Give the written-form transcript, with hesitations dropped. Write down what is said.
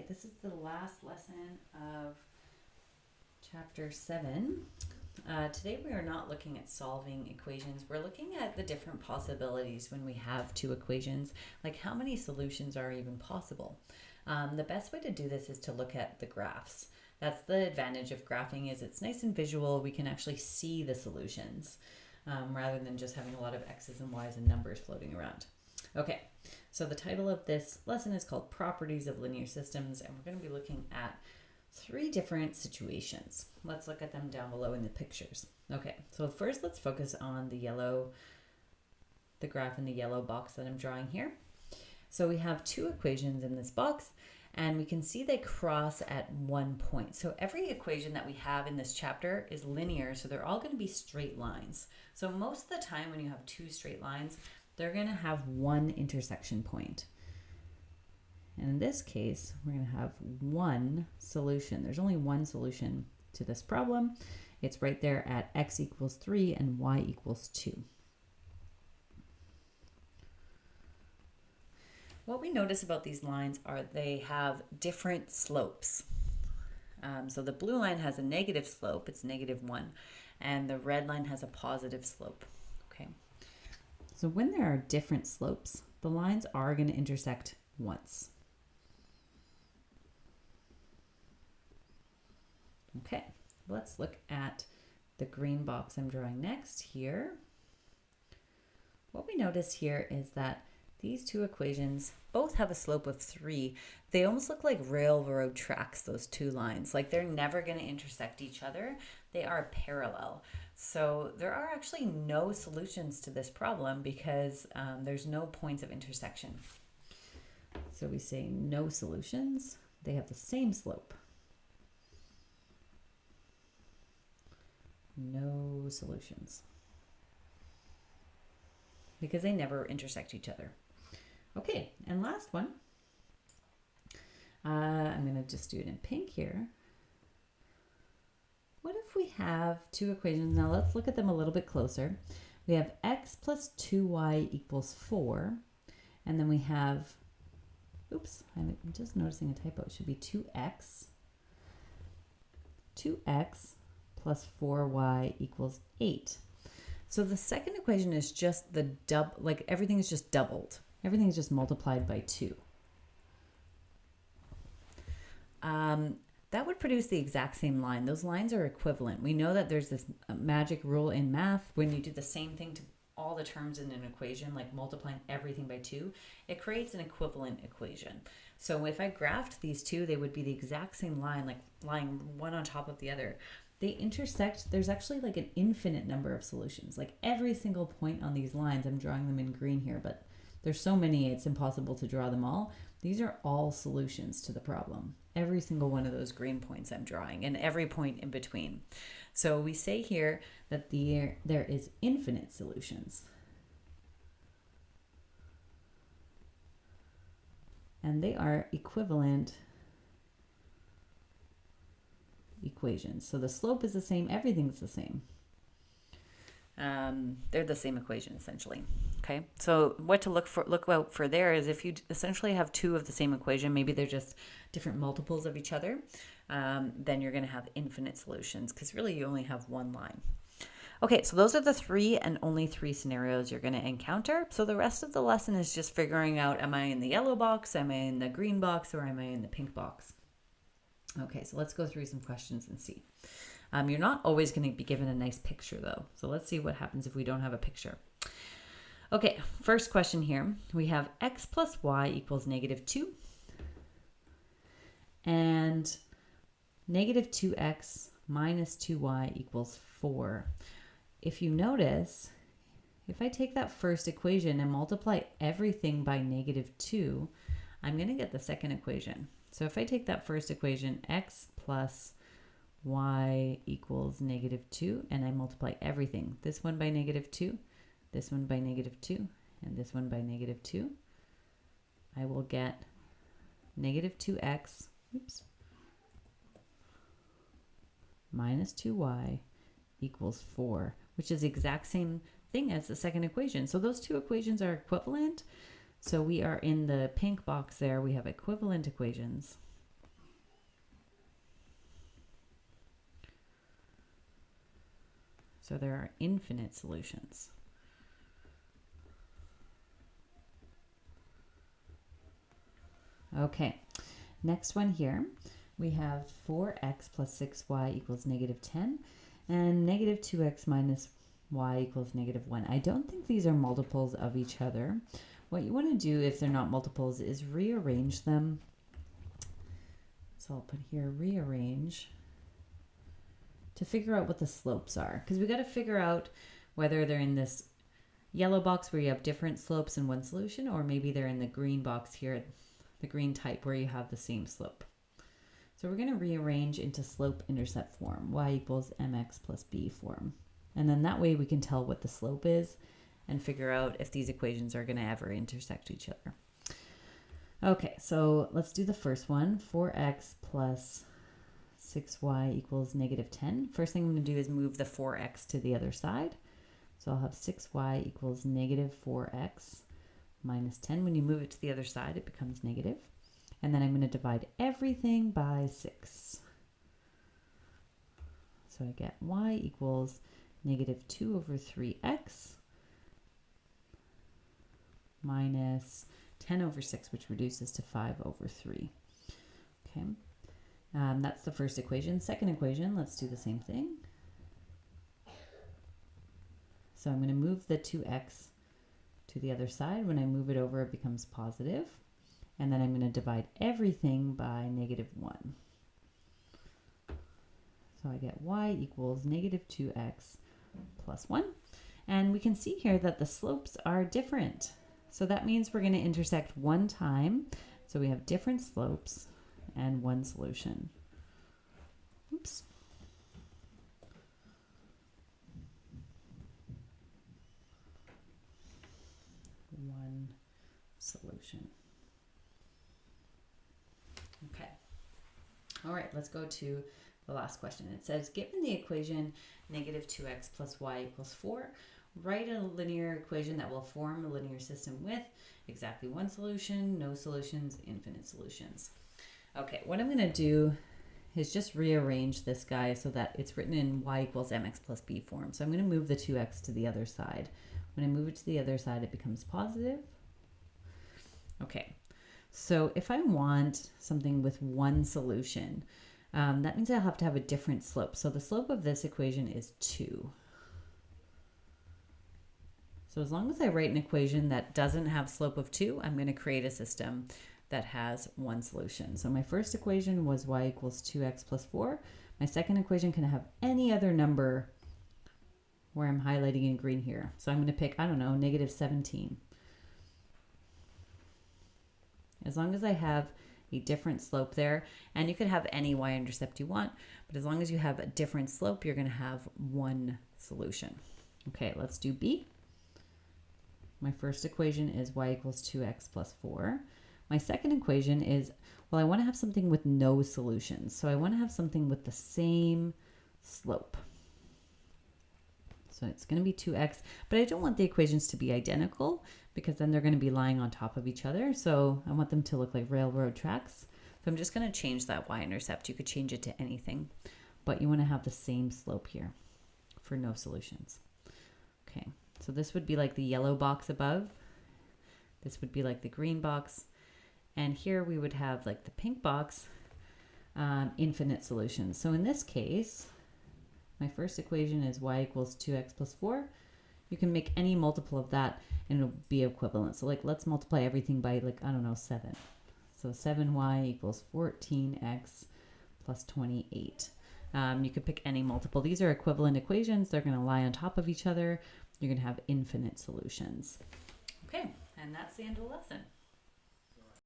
this is the last lesson of chapter 7. Today we are not looking at solving equations. We're looking at the different possibilities when we have two equations, like how many solutions are even possible. The best way to do this is to look at the graphs. That's the advantage of graphing, is it's nice and visual. We can actually see the solutions rather than just having a lot of X's and Y's and numbers floating around. Okay, so the title of this lesson is called Properties of Linear Systems, and we're going to be looking at 3 different situations. Let's look at them down below in the pictures. Okay, so first let's focus on the graph in the yellow box that I'm drawing here. So we have 2 equations in this box, and we can see they cross at one point. So every equation that we have in this chapter is linear, so they're all going to be straight lines. So most of the time when you have 2 straight lines, they're going to have one intersection point. And in this case, we're going to have one solution. There's only one solution to this problem. It's right there at x equals 3 and y equals 2. What we notice about these lines are they have different slopes. So the blue line has a negative slope, it's -1, and the red line has a positive slope. Okay. So when there are different slopes, the lines are going to intersect once. Okay, let's look at the green box I'm drawing next here. What we notice here is that these 2 equations both have a slope of 3. They almost look like railroad tracks, those 2 lines. Like they're never going to intersect each other. They are parallel. So there are actually no solutions to this problem because there's no points of intersection. So we say no solutions. They have the same slope. No solutions. Because they never intersect each other. Okay, and last one. I'm going to just do it in pink here. What if we have 2 equations? Now let's look at them a little bit closer. We have x plus 2y equals 4. And then we have, oops, I'm just noticing a typo. It should be 2x plus 4y equals 8. So the second equation is just the like everything is just doubled. Everything is just multiplied by 2. That would produce the exact same line. Those lines are equivalent. We know that there's this magic rule in math. When you do the same thing to all the terms in an equation, like multiplying everything by 2, it creates an equivalent equation. So if I graphed these 2, they would be the exact same line, like lying one on top of the other. They intersect. There's actually like an infinite number of solutions. Like every single point on these lines, I'm drawing them in green here, but there's so many it's impossible to draw them all. These are all solutions to the problem. Every single one of those green points I'm drawing, and every point in between. So we say here that there is infinite solutions. And they are equivalent equations. So the slope is the same, everything's the same. They're the same equation essentially. Okay, so what to look out for there is if you essentially have 2 of the same equation, maybe they're just different multiples of each other, then you're going to have infinite solutions because really you only have one line. Okay, so those are the 3 and only 3 scenarios you're going to encounter. So the rest of the lesson is just figuring out, am I in the yellow box, am I in the green box, or am I in the pink box? Okay, so let's go through some questions and see. You're not always going to be given a nice picture though. So let's see what happens if we don't have a picture. Okay, first question here. We have x plus y equals -2 and -2x minus 2y equals 4. If you notice, if I take that first equation and multiply everything by -2, I'm going to get the second equation. So if I take that first equation, x plus y equals -2, and I multiply everything, this one by -2, this one by -2, and this one by -2, I will get -2x, minus 2y equals 4, which is the exact same thing as the second equation. So those 2 equations are equivalent. So we are in the pink box there. We have equivalent equations. So there are infinite solutions. Okay, next one here. We have 4x plus 6y equals negative 10 and negative 2x minus y equals negative 1. I don't think these are multiples of each other. What you want to do if they're not multiples is rearrange them. So I'll put here rearrange to figure out what the slopes are, because we got to figure out whether they're in this yellow box where you have different slopes in one solution, or maybe they're in the green box here, the green type where you have the same slope. So we're going to rearrange into slope-intercept form, y equals mx plus b form. And then that way we can tell what the slope is and figure out if these equations are going to ever intersect each other. Okay, so let's do the first one. 4x plus 6y equals negative 10. First thing I'm going to do is move the 4x to the other side. So I'll have 6y equals negative 4x minus 10. When you move it to the other side, it becomes negative. And then I'm going to divide everything by 6. So I get y equals negative 2 over 3x minus 10 over 6, which reduces to 5 over 3. Okay, that's the first equation. Second equation, let's do the same thing. So I'm going to move the 2x to the other side. When I move it over, it becomes positive. And then I'm going to divide everything by negative 1. So I get y equals negative 2x plus 1. And we can see here that the slopes are different. So that means we're going to intersect one time. So we have different slopes and one solution. Oops. One solution. Okay. All right, let's go to the last question. It says, given the equation negative 2x plus y equals 4, write a linear equation that will form a linear system with exactly one solution, no solutions, infinite solutions. Okay, what I'm going to do is just rearrange this guy so that it's written in y equals mx plus b form. So I'm going to move the 2x to the other side. When I move it to the other side, it becomes positive. Okay, so if I want something with one solution, that means I'll have to have a different slope. So the slope of this equation is 2. So as long as I write an equation that doesn't have slope of 2, I'm going to create a system that has one solution. So my first equation was y equals 2x plus 4. My second equation can have any other number where I'm highlighting in green here. So I'm going to pick, I don't know, negative 17. As long as I have a different slope there, and you could have any y-intercept you want, but as long as you have a different slope, you're going to have one solution. Okay, let's do B. My first equation is y equals 2x plus 4. My second equation is, well, I want to have something with no solutions. So I want to have something with the same slope. So it's going to be 2x, but I don't want the equations to be identical because then they're going to be lying on top of each other. So I want them to look like railroad tracks. So I'm just going to change that y-intercept. You could change it to anything, but you want to have the same slope here for no solutions. Okay, so this would be like the yellow box above. This would be like the green box. And here we would have like the pink box, infinite solutions. So in this case, my first equation is y equals 2x plus 4. You can make any multiple of that and it'll be equivalent. So like, let's multiply everything by like, I don't know, 7. So 7y equals 14x plus 28. You could pick any multiple. These are equivalent equations. They're going to lie on top of each other. You're going to have infinite solutions. Okay, and that's the end of the lesson.